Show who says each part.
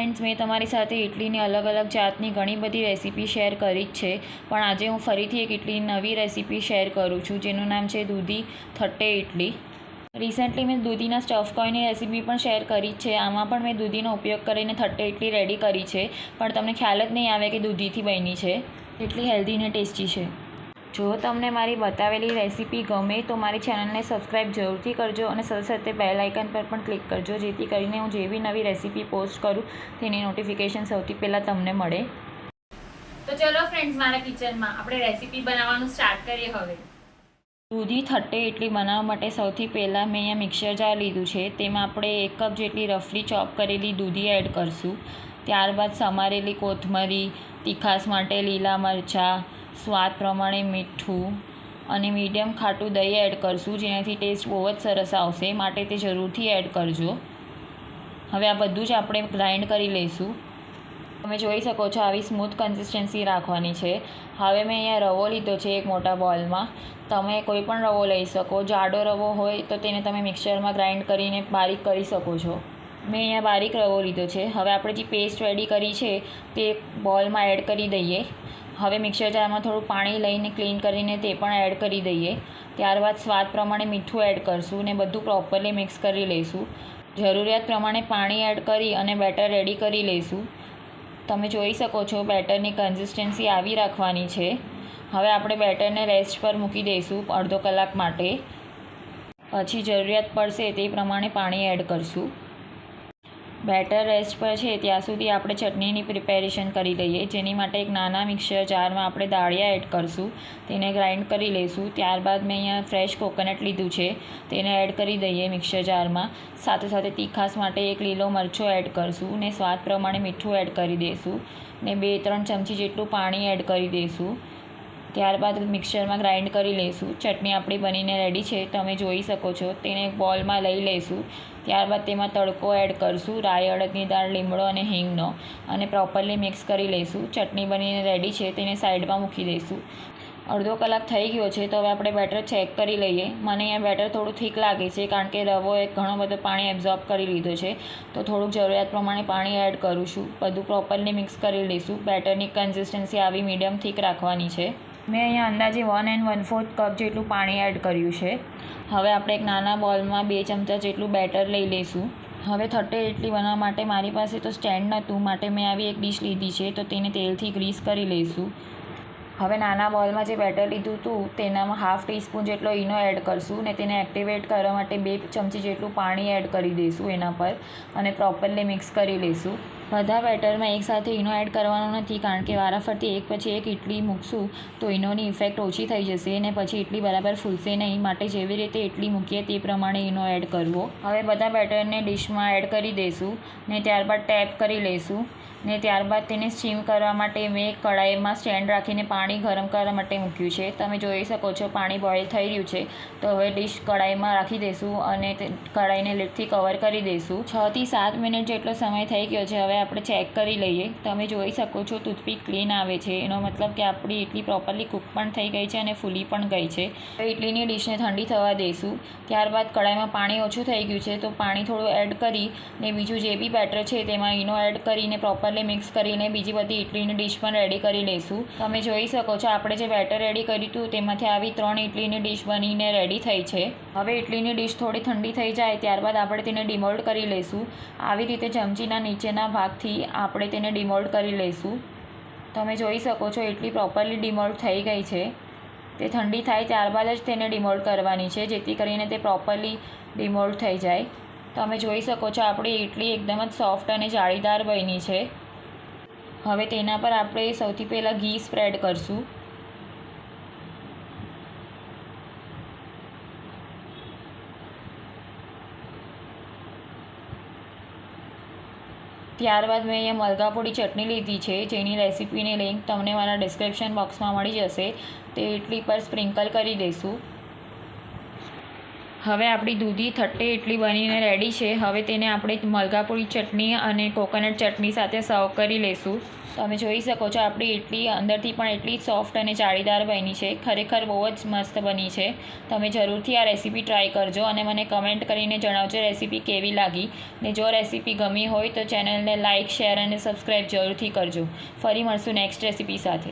Speaker 1: Friends, મેં તમારી સાથે ઇડલીની અલગ અલગ જાતની ઘણી બધી રેસીપી શેર કરી જ છે, પણ આજે હું ફરીથી એક ઇડલીની નવી રેસીપી શેર કરું છું, જેનું નામ છે દૂધી થટ્ટે ઇડલી. રિસેન્ટલી મેં દૂધીના સ્ટફ કોઈની રેસીપી પણ શેર કરી છે. આમાં પણ મેં દૂધીનો ઉપયોગ કરીને થટ્ટે ઇડલી રેડી કરી છે, પણ તમને ખ્યાલ જ નહીં આવે કે દૂધીથી બની છે. એટલી હેલ્ધી ને ટેસ્ટી છે. જો તમને મારી બતાવેલી રેસીપી ગમે તો મારી ચેનલને સબસ્ક્રાઈબ જરૂરથી કરજો અને સાથે સાથે બેલ આઇકન પર પણ ક્લિક કરજો, જેથી કરીને હું જે બી નવી રેસીપી પોસ્ટ કરું તેની નોટિફિકેશન સૌથી પહેલાં તમને મળે.
Speaker 2: તો ચલો ફ્રેન્ડ્સ, મારા કિચનમાં આપણે રેસીપી બનાવવાનું સ્ટાર્ટ કરીએ હવે.
Speaker 1: દૂધી થટ્ટે ઇડલી બનાવવા માટે સૌથી પહેલાં મેં અહીંયા મિક્સર જાર લીધું છે. તેમાં આપણે 1 કપ જેટલી રફલી ચોપ કરેલી દૂધી એડ કરશું. ત્યારબાદ સમારેલી કોથમરી, તીખાસ માટે લીલા મરચાં, સ્વાદ પ્રમાણે મીઠું અને મીડિયમ ખાટું દહીં એડ કરશું, જેનાથી ટેસ્ટ બહુ જ સરસ આવશે, માટે તે જરૂરથી એડ કરજો. હવે આ બધું જ આપણે ગ્રાઇન્ડ કરી લઈશું. તમે જોઈ શકો છો આવી સ્મૂથ કન્સિસ્ટન્સી રાખવાની છે. હવે મેં અહીંયા રવો લીધો છે એક મોટા બોલમાં. તમે કોઈ પણ રવો લઈ શકો. જાડો રવો હોય તો તેને તમે મિક્સરમાં ગ્રાઇન્ડ કરીને બારીક કરી શકો છો. મેં અહીંયા બારીક રવો લીધો છે. હવે આપણે જે પેસ્ટ રેડી કરી છે તે બોલમાં એડ કરી દઈએ. હવે મિક્સર જારમાં થોડું પાણી લઈને ક્લીન કરીને તે પણ એડ કરી દઈએ. ત્યારબાદ સ્વાદ પ્રમાણે મીઠું એડ કરશું ને બધું પ્રોપરલી મિક્સ કરી લઈશું. જરૂરિયાત પ્રમાણે પાણી એડ કરી અને બેટર રેડી કરી લઈશું. તમે જોઈ શકો છો બેટરની કન્સિસ્ટન્સી આવી રાખવાની છે. હવે આપણે બેટરને રેસ્ટ પર મૂકી દઈશું અડધો કલાક માટે. પછી જરૂરિયાત પડશે તે પ્રમાણે પાણી એડ કરશું. બેટર રેસ્ટ પર છે ત્યાં સુધી આપણે ચટણીની પ્રિપેરેશન કરી લઈએ, જેની માટે એક નાના મિક્સર જારમાં આપણે દાળિયા એડ કરશું, તેને ગ્રાઇન્ડ કરી લઈશું. ત્યારબાદ મેં અહીંયા ફ્રેશ કોકોનટ લીધું છે, તેને એડ કરી દઈએ મિક્સર જારમાં. સાથે સાથે તીખાસ માટે એક લીલો મરચો એડ કરશું ને સ્વાદ પ્રમાણે મીઠું એડ કરી દઈશું ને 2-3 ચમચી જેટલું પાણી એડ કરી દઈશું. ત્યારબાદ મિક્સરમાં ગ્રાઇન્ડ કરી લઈશું. ચટણી આપણી બનીને રેડી છે, તમે જોઈ શકો છો. તેને એક બોલમાં લઈ લઈશું. ત્યારબાદ તેમાં તડકો એડ કરશું, રાઈ, અડદની દાળ, લીમડો અને હિંગનો, અને પ્રોપરલી મિક્સ કરી લઈશું. ચટણી બનીને રેડી છે, તેને સાઈડમાં મૂકી દઈશું. અડધો કલાક થઈ ગયો છે, તો હવે આપણે બેટર ચેક કરી લઈએ. મને અહીંયા બેટર થોડું થીક લાગે છે, કારણ કે રવોએ ઘણો બધો પાણી એબ્ઝોર્બ કરી લીધો છે, તો થોડુંક જરૂરિયાત પ્રમાણે પાણી એડ કરું છું. બધું પ્રોપરલી મિક્સ કરી લઈશું. બેટરની કન્સિસ્ટન્સી આવી મીડિયમ થીક રાખવાની છે. મેં અહીંયા અંદાજે 1 1/4 કપ જેટલું પાણી એડ કર્યું છે. હવે આપણે એક નાના બોલમાં 2 ચમચા જેટલું બેટર લઈ લઈશું. હવે થટ્ટે ઇડલી બનાવવા માટે મારી પાસે તો સ્ટેન્ડ નહોતું, માટે મેં આવી એક ડીશ લીધી છે, તો તેને તેલથી ગ્રીસ કરી લઈશું. હવે નાના બોલમાં જે બેટર લીધું હતું તેનામાં 1/2 ટીસ્પૂન જેટલો ઈનો એડ કરશું ને તેને એક્ટિવેટ કરવા માટે 2 ચમચી જેટલું પાણી એડ કરી દઈશું એના પર, અને પ્રોપરલી મિક્સ કરી લઈશું. બધા બેટરમાં એકસાથે ઈનો એડ કરવાનો નથી, કારણ કે વારાફરતી એક પછી એક ઇડલી મૂકશું તો ઈનોની ઇફેક્ટ ઓછી થઈ જશે ને પછી ઇડલી બરાબર ફૂલશે નહીં, માટે જેવી રીતે ઇડલી મૂકીએ તે પ્રમાણે ઈનો એડ કરવો. હવે બધા બેટરને ડીશમાં એડ કરી દઈશું ને ત્યારબાદ ટેપ કરી લઈશું ને ત્યારબાદ તેને સ્ટીમ કરવા માટે મેં એક કઢાઈમાં સ્ટેન્ડ રાખીને પાણી ગરમ કરવા માટે મૂક્યું છે. તમે જોઈ શકો છો પાણી બોઇલ થઈ રહ્યું છે, તો હવે ડીશ કઢાઈમાં રાખી દઈશું અને કઢાઈને લીડથી કવર કરી દઈશું. 6 થી 7 મિનિટ જેટલો સમય થઈ ગયો છે. હવે આપણે ચેક કરી લઈએ. તમે જોઈ શકો છો ટૂથપીક ક્લીન આવે છે, એનો મતલબ કે આપણી ઇડલી પ્રોપરલી કૂક પણ થઈ ગઈ છે અને ફૂલી પણ ગઈ છે. હવે ઇડલીની ડીશને ઠંડી થવા દઈશું. ત્યારબાદ કઢાઈમાં પાણી ઓછું થઈ ગયું છે, તો પાણી થોડું એડ કરી ને બીજું જે બી બેટર છે તેમાં ઈનો એડ કરીને પ્રોપરલી મિક્સ કરીને બીજી બધી ઇડલીની ડીશ પણ રેડી કરી લઈશું. તમે જોઈ શકો છો આપણે જે બેટર રેડી કર્યું હતું તેમાંથી આવી 3 ઇડલીની ડીશ બનીને રેડી થઈ છે. હવે ઇડલીની ડીશ થોડી ઠંડી થઈ જાય ત્યારબાદ આપણે તેને ડિમોલ્ડ કરી લઈશું. આવી રીતે ચમચીના નીચેના ભાગથી આપણે તેને ડિમોલ્ડ કરી લઈશું. તમે જોઈ શકો છો ઇડલી પ્રોપરલી ડિમોલ્ડ થઈ ગઈ છે. તે ઠંડી થાય ત્યારબાદ જ તેને ડિમોલ્ડ કરવાની છે, જેથી કરીને તે પ્રોપરલી ડિમોલ્ડ થઈ જાય. તમે જોઈ શકો છો આપણી ઇડલી એકદમ જ સોફ્ટ અને જાળીદાર બની છે. હવે તેના પર આપણે સૌથી પહેલાં ઘી સ્પ્રેડ કરશું. ત્યારબાદ મેં અહીંયા મલકાપોડી ચટણી લીધી છે, જેની રેસીપીની લિંક તમને મારા ડિસ્ક્રિપ્શન બોક્સમાં મળી જશે. તે ઇડલી પર સ્પ્રિંકલ કરી દઈશું. હવે આપણી દૂધી થટ્ટે ઇડલી બનીને રેડી છે. હવે તેને આપણે મલકાપોડી ચટણી અને કોકોનટ ચટણી સાથે સર્વ કરી લઈશું. તમે જોઈ શકો છો આપણી ઇડલી અંદરથી પણ એટલી જ સોફ્ટ અને જાળીદાર બની છે. ખરેખર બહુ જ મસ્ત બની છે. તમે જરૂરથી આ રેસીપી ટ્રાય કરજો અને મને કમેન્ટ કરીને જણાવજો રેસીપી કેવી લાગી. ને જો રેસીપી ગમી હોય તો ચેનલને લાઇક, શેર અને સબસ્ક્રાઈબ જરૂરથી કરજો. ફરી મળશું નેક્સ્ટ રેસીપી સાથે.